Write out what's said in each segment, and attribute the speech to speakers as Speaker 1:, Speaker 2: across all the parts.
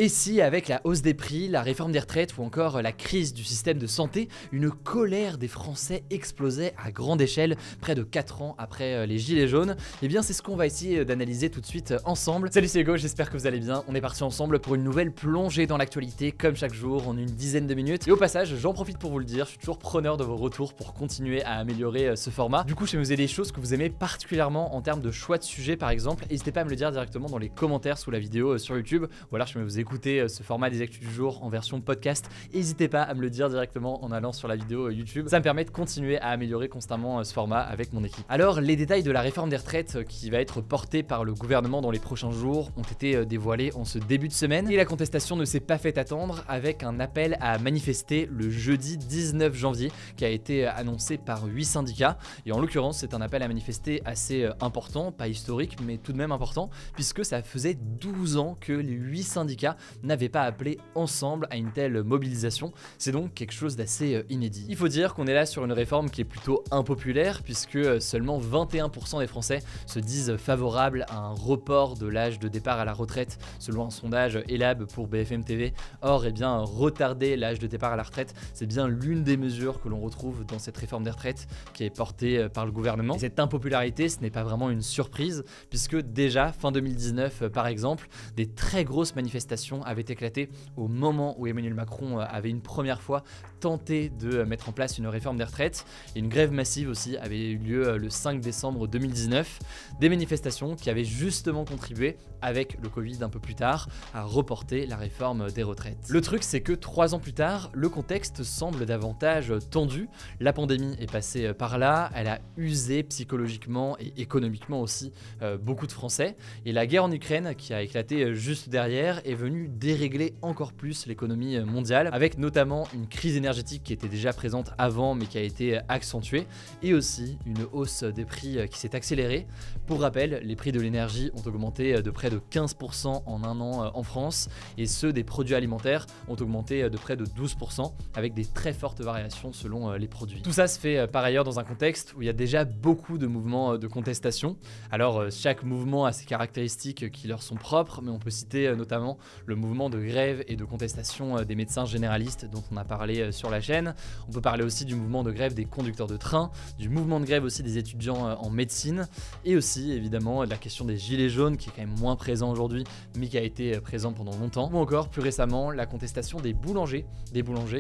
Speaker 1: Et si avec la hausse des prix, la réforme des retraites ou encore la crise du système de santé, une colère des Français explosait à grande échelle près de 4 ans après les gilets jaunes? Eh bien c'est ce qu'on va essayer d'analyser tout de suite ensemble. Salut, c'est Hugo, j'espère que vous allez bien. On est parti ensemble pour une nouvelle plongée dans l'actualité comme chaque jour en une dizaine de minutes. Et au passage, j'en profite pour vous le dire, je suis toujours preneur de vos retours pour continuer à améliorer ce format. Du coup, si vous avez des choses que vous aimez particulièrement en termes de choix de sujets par exemple, n'hésitez pas à me le dire directement dans les commentaires sous la vidéo sur YouTube, ou alors si vous écoutez ce format des actus du jour en version podcast, n'hésitez pas à me le dire directement en allant sur la vidéo YouTube. Ça me permet de continuer à améliorer constamment ce format avec mon équipe. Alors, les détails de la réforme des retraites qui va être portée par le gouvernement dans les prochains jours ont été dévoilés en ce début de semaine et la contestation ne s'est pas fait attendre avec un appel à manifester le jeudi 19 janvier qui a été annoncé par 8 syndicats. Et en l'occurrence, c'est un appel à manifester assez important, pas historique, mais tout de même important, puisque ça faisait 12 ans que les 8 syndicats n'avaient pas appelé ensemble à une telle mobilisation. C'est donc quelque chose d'assez inédit. Il faut dire qu'on est là sur une réforme qui est plutôt impopulaire, puisque seulement 21% des Français se disent favorables à un report de l'âge de départ à la retraite, selon un sondage Elab pour BFM TV. Or, eh bien, retarder l'âge de départ à la retraite, c'est bien l'une des mesures que l'on retrouve dans cette réforme des retraites qui est portée par le gouvernement. Et cette impopularité, ce n'est pas vraiment une surprise, puisque déjà, fin 2019, par exemple, des très grosses manifestations avaient éclaté au moment où Emmanuel Macron avait une première fois tenté de mettre en place une réforme des retraites. Et une grève massive aussi avait eu lieu le 5 décembre 2019. Des manifestations qui avaient justement contribué, avec le Covid un peu plus tard, à reporter la réforme des retraites. Le truc, c'est que 3 ans plus tard, le contexte semble davantage tendu. La pandémie est passée par là, elle a usé psychologiquement et économiquement aussi beaucoup de Français. Et la guerre en Ukraine, qui a éclaté juste derrière, est venue dérégler encore plus l'économie mondiale, avec notamment une crise énergétique qui était déjà présente avant mais qui a été accentuée, et aussi une hausse des prix qui s'est accélérée. Pour rappel, les prix de l'énergie ont augmenté de près de 15% en un an en France, et ceux des produits alimentaires ont augmenté de près de 12%, avec des très fortes variations selon les produits. Tout ça se fait par ailleurs dans un contexte où il y a déjà beaucoup de mouvements de contestation. Alors chaque mouvement a ses caractéristiques qui leur sont propres, mais on peut citer notamment le mouvement de grève et de contestation des médecins généralistes dont on a parlé sur la chaîne. On peut parler aussi du mouvement de grève des conducteurs de train, du mouvement de grève aussi des étudiants en médecine, et aussi évidemment de la question des gilets jaunes qui est quand même moins présent aujourd'hui mais qui a été présent pendant longtemps, ou encore plus récemment la contestation des boulangers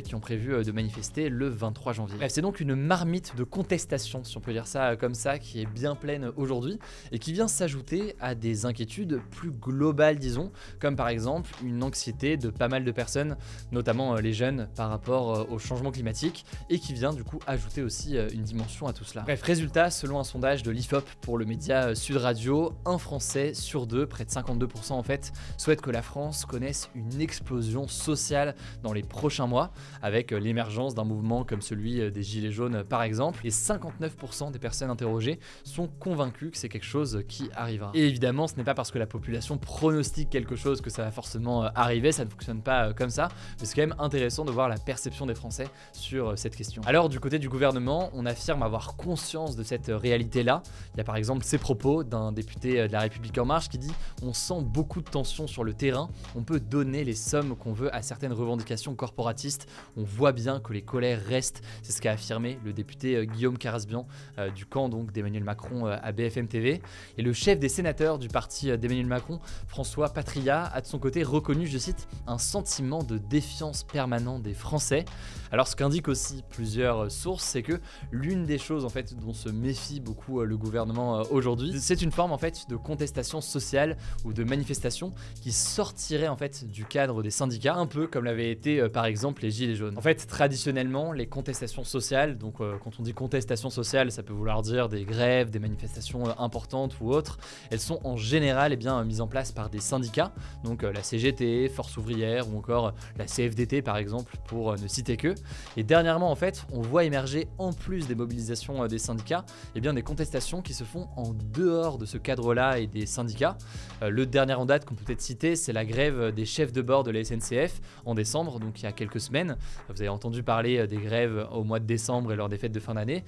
Speaker 1: qui ont prévu de manifester le 23 janvier. Bref, c'est donc une marmite de contestation, si on peut dire ça comme ça, qui est bien pleine aujourd'hui et qui vient s'ajouter à des inquiétudes plus globales, disons, comme par exemple une anxiété de pas mal de personnes, notamment les jeunes, par rapport au changement climatique, et qui vient du coup ajouter aussi une dimension à tout cela. Bref, résultat, selon un sondage de l'IFOP pour le média Sud Radio, un Français sur deux, près de 52% en fait, souhaite que la France connaisse une explosion sociale dans les prochains mois, avec l'émergence d'un mouvement comme celui des Gilets jaunes par exemple, et 59% des personnes interrogées sont convaincues que c'est quelque chose qui arrivera. Et évidemment, ce n'est pas parce que la population pronostique quelque chose que ça va forcément arriver, ça ne fonctionne pas comme ça, mais c'est quand même intéressant de voir la perception des Français sur cette question. Alors du côté du gouvernement, on affirme avoir conscience de cette réalité-là. Il y a par exemple ces propos d'un député de La République En Marche qui dit « On sent beaucoup de tensions sur le terrain, on peut donner les sommes qu'on veut à certaines revendications corporatistes, on voit bien que les colères restent », c'est ce qu'a affirmé le député Guillaume Carasbian du camp donc d'Emmanuel Macron à BFM TV. Et le chef des sénateurs du parti d'Emmanuel Macron, François Patriat, a de son côté reconnu, je cite, un sentiment de défiance permanent des Français. Alors ce qu'indiquent aussi plusieurs sources, c'est que l'une des choses en fait dont se méfie beaucoup le gouvernement aujourd'hui, c'est une forme en fait de contestation sociale ou de manifestation qui sortirait en fait du cadre des syndicats, un peu comme l'avait été par exemple les Gilets jaunes. En fait, traditionnellement, les contestations sociales, donc quand on dit contestation sociale, ça peut vouloir dire des grèves, des manifestations importantes ou autres, elles sont en général mises en place par des syndicats, donc la CGT, Force ouvrière ou encore la CFDT par exemple, pour ne citer que. Et dernièrement en fait, on voit émerger en plus des mobilisations des syndicats, des contestations qui se font en dehors de ce cadre-là et des syndicats. Le dernier en date qu'on peut peut-être citer, c'est la grève des chefs de bord de la SNCF en décembre, donc il y a quelques semaines. Vous avez entendu parler des grèves au mois de décembre et lors des fêtes de fin d'année.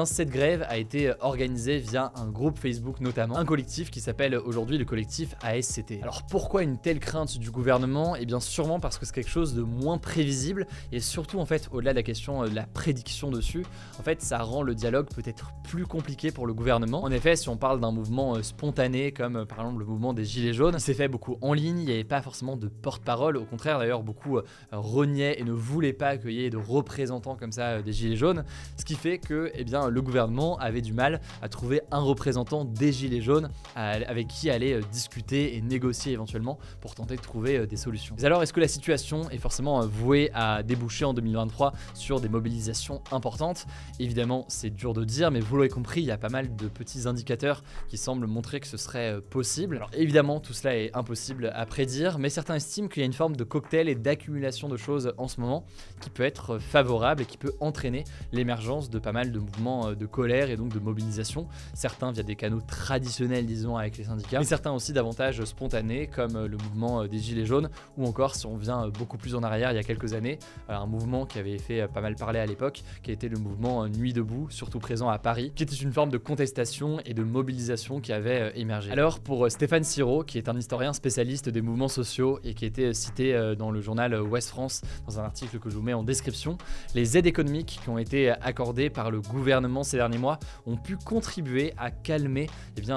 Speaker 1: Cette grève a été organisée via un groupe Facebook notamment, un collectif qui s'appelle aujourd'hui le collectif ASCT. Alors pourquoi une telle crainte pointe du gouvernement? Et bien sûrement parce que c'est quelque chose de moins prévisible et surtout en fait au-delà de la question de la prédiction dessus, en fait ça rend le dialogue peut-être plus compliqué pour le gouvernement. En effet, si on parle d'un mouvement spontané comme par exemple le mouvement des Gilets jaunes, il s'est fait beaucoup en ligne, il n'y avait pas forcément de porte-parole, au contraire d'ailleurs beaucoup reniaient et ne voulaient pas qu'il y ait de représentants comme ça des Gilets jaunes, ce qui fait que eh bien, le gouvernement avait du mal à trouver un représentant des Gilets jaunes avec qui aller discuter et négocier éventuellement pour tenter de trouver des solutions. Mais alors est-ce que la situation est forcément vouée à déboucher en 2023 sur des mobilisations importantes? Évidemment c'est dur de dire, mais vous l'aurez compris, il y a pas mal de petits indicateurs qui semblent montrer que ce serait possible. Alors évidemment tout cela est impossible à prédire, mais certains estiment qu'il y a une forme de cocktail et d'accumulation de choses en ce moment qui peut être favorable et qui peut entraîner l'émergence de pas mal de mouvements de colère et donc de mobilisation, certains via des canaux traditionnels disons avec les syndicats, mais certains aussi davantage spontanés comme le mouvement des Gilets jaunes, ou encore si on vient beaucoup plus en arrière il y a quelques années, un mouvement qui avait fait pas mal parler à l'époque, qui a été le mouvement Nuit debout, surtout présent à Paris, qui était une forme de contestation et de mobilisation qui avait émergé. Alors pour Stéphane Siro, qui est un historien spécialiste des mouvements sociaux et qui a été cité dans le journal Ouest France dans un article que je vous mets en description, les aides économiques qui ont été accordées par le gouvernement ces derniers mois ont pu contribuer à calmer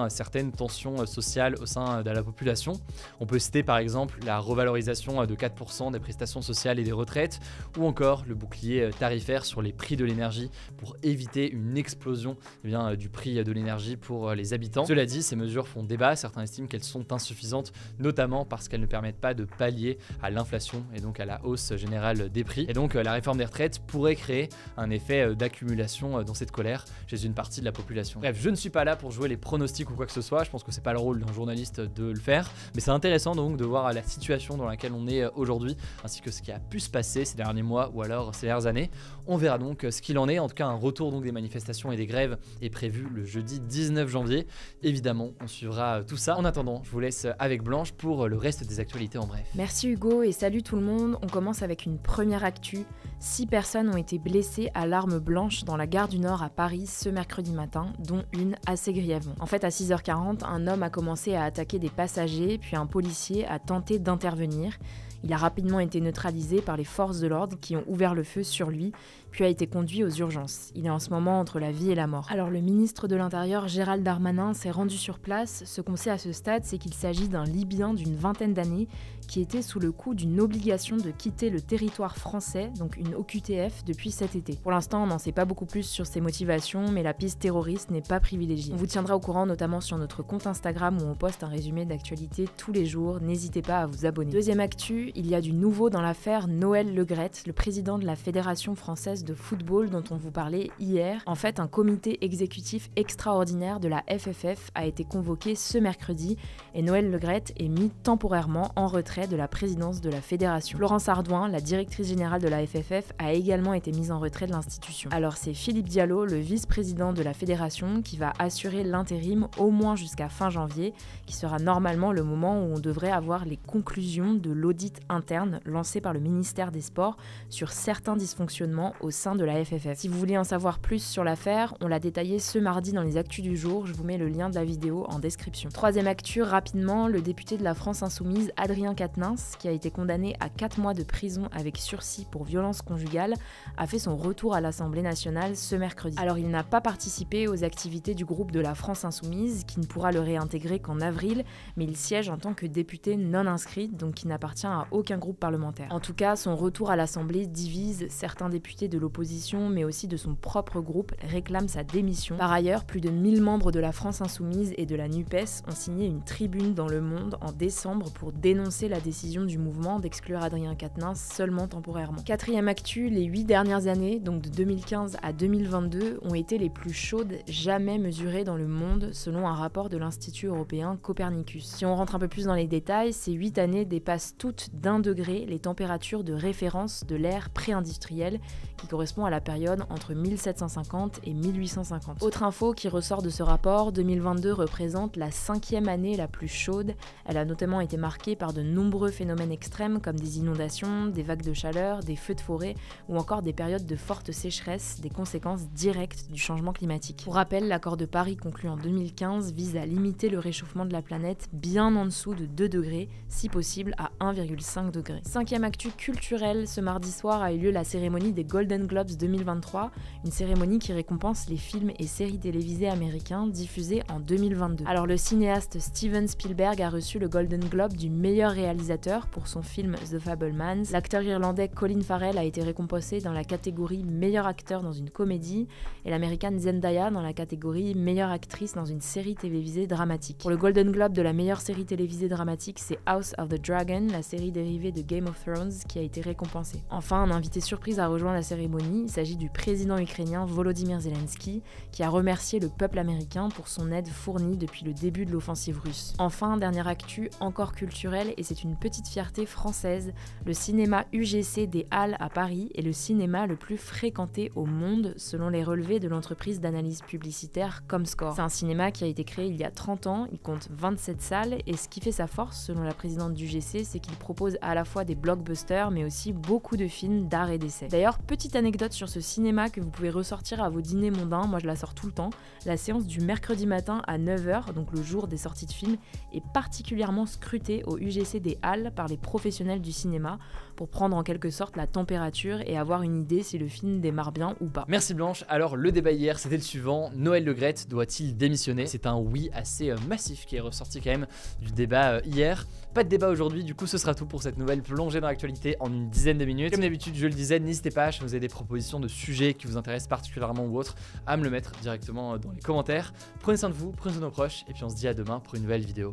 Speaker 1: certaines tensions sociales au sein de la population. On peut citer par exemple la revalorisation de 4% des prestations sociales et des retraites, ou encore le bouclier tarifaire sur les prix de l'énergie pour éviter une explosion du prix de l'énergie pour les habitants. Cela dit, ces mesures font débat, certains estiment qu'elles sont insuffisantes, notamment parce qu'elles ne permettent pas de pallier à l'inflation et donc à la hausse générale des prix. Et donc la réforme des retraites pourrait créer un effet d'accumulation dans cette colère chez une partie de la population. Bref, je ne suis pas là pour jouer les pronostics ou quoi que ce soit, je pense que c'est pas le rôle d'un journaliste de le faire, mais c'est intéressant donc de voir la situation dans laquelle on est aujourd'hui, ainsi que ce qui a pu se passer ces derniers mois ou alors ces dernières années. On verra donc ce qu'il en est. En tout cas, un retour donc des manifestations et des grèves est prévu le jeudi 19 janvier. Évidemment, on suivra tout ça. En attendant, je vous laisse avec Blanche pour le reste des actualités en bref.
Speaker 2: Merci Hugo et salut tout le monde. On commence avec une première actu. 6 personnes ont été blessées à l'arme blanche dans la gare du Nord à Paris ce mercredi matin, dont une assez grièvement. En fait, à 6h40, un homme a commencé à attaquer des passagers, puis un policier a tenté d'intervenir. Il a rapidement été neutralisé par les forces de l'ordre qui ont ouvert le feu sur lui, puis a été conduit aux urgences. Il est en ce moment entre la vie et la mort. Alors le ministre de l'Intérieur Gérald Darmanin s'est rendu sur place. Ce qu'on sait à ce stade, c'est qu'il s'agit d'un Libyen d'une vingtaine d'années qui était sous le coup d'une obligation de quitter le territoire français, donc une OQTF, depuis cet été. Pour l'instant, on n'en sait pas beaucoup plus sur ses motivations, mais la piste terroriste n'est pas privilégiée. On vous tiendra au courant notamment sur notre compte Instagram où on poste un résumé d'actualité tous les jours. N'hésitez pas à vous abonner. Deuxième actu, il y a du nouveau dans l'affaire Noël Le Graët, le président de la Fédération française de football dont on vous parlait hier. En fait, un comité exécutif extraordinaire de la FFF a été convoqué ce mercredi et Noël Le Graët est mis temporairement en retrait de la présidence de la fédération. Florence Ardouin, la directrice générale de la FFF, a également été mise en retrait de l'institution. Alors c'est Philippe Diallo, le vice-président de la fédération, qui va assurer l'intérim au moins jusqu'à fin janvier, qui sera normalement le moment où on devrait avoir les conclusions de l'audit interne lancé par le ministère des Sports sur certains dysfonctionnements au sein de la FFF. Si vous voulez en savoir plus sur l'affaire, on l'a détaillé ce mardi dans les actus du jour, je vous mets le lien de la vidéo en description. Troisième actu, rapidement, le député de la France Insoumise, Adrien Quatennens, qui a été condamné à 4 mois de prison avec sursis pour violence conjugale, a fait son retour à l'Assemblée nationale ce mercredi. Alors il n'a pas participé aux activités du groupe de la France Insoumise, qui ne pourra le réintégrer qu'en avril, mais il siège en tant que député non inscrit, donc qui n'appartient à aucun groupe parlementaire. En tout cas, son retour à l'Assemblée divise certains députés de l'opposition, mais aussi de son propre groupe, réclament sa démission. Par ailleurs, plus de 1000 membres de la France Insoumise et de la NUPES ont signé une tribune dans Le Monde en décembre pour dénoncer la décision du mouvement d'exclure Adrien Quatennens seulement temporairement. Quatrième actu, les 8 dernières années, donc de 2015 à 2022, ont été les plus chaudes jamais mesurées dans le monde, selon un rapport de l'Institut européen Copernicus. Si on rentre un peu plus dans les détails, ces 8 années dépassent toutes d'1 degré les températures de référence de l'ère pré-industrielle, qui correspond à la période entre 1750 et 1850. Autre info qui ressort de ce rapport, 2022 représente la 5e année la plus chaude. Elle a notamment été marquée par de nombreux nombreux phénomènes extrêmes comme des inondations, des vagues de chaleur, des feux de forêt ou encore des périodes de forte sécheresse, des conséquences directes du changement climatique. Pour rappel, l'accord de Paris conclu en 2015 vise à limiter le réchauffement de la planète bien en dessous de 2 degrés, si possible à 1,5 degré. Cinquième actu culturelle, ce mardi soir a eu lieu la cérémonie des Golden Globes 2023, une cérémonie qui récompense les films et séries télévisées américains diffusés en 2022. Alors le cinéaste Steven Spielberg a reçu le Golden Globe du meilleur réalisateur pour son film The Fabelmans. L'acteur irlandais Colin Farrell a été récompensé dans la catégorie meilleur acteur dans une comédie et l'américaine Zendaya dans la catégorie meilleure actrice dans une série télévisée dramatique. Pour le Golden Globe de la meilleure série télévisée dramatique, c'est House of the Dragon, la série dérivée de Game of Thrones, qui a été récompensée. Enfin, un invité surprise a rejoint la cérémonie. Il s'agit du président ukrainien Volodymyr Zelensky, qui a remercié le peuple américain pour son aide fournie depuis le début de l'offensive russe. Enfin, dernière actu, encore culturelle, et c'est une petite fierté française, le cinéma UGC des Halles à Paris est le cinéma le plus fréquenté au monde selon les relevés de l'entreprise d'analyse publicitaire Comscore. C'est un cinéma qui a été créé il y a 30 ans, il compte 27 salles et ce qui fait sa force selon la présidente du UGC, c'est qu'il propose à la fois des blockbusters mais aussi beaucoup de films d'art et d'essai. D'ailleurs, petite anecdote sur ce cinéma que vous pouvez ressortir à vos dîners mondains, moi je la sors tout le temps, la séance du mercredi matin à 9h, donc le jour des sorties de films, est particulièrement scrutée au UGC des Halles par les professionnels du cinéma pour prendre en quelque sorte la température et avoir une idée si le film démarre bien ou pas.
Speaker 1: Merci Blanche. Alors le débat hier c'était le suivant, Noël Le Graët doit-il démissionner? C'est un oui assez massif qui est ressorti quand même du débat hier. Pas de débat aujourd'hui, du coup ce sera tout pour cette nouvelle plongée dans l'actualité en une dizaine de minutes. Comme d'habitude je le disais, n'hésitez pas, si vous avez des propositions de sujets qui vous intéressent particulièrement ou autres, à me le mettre directement dans les commentaires. Prenez soin de vous, prenez soin de nos proches et puis on se dit à demain pour une nouvelle vidéo.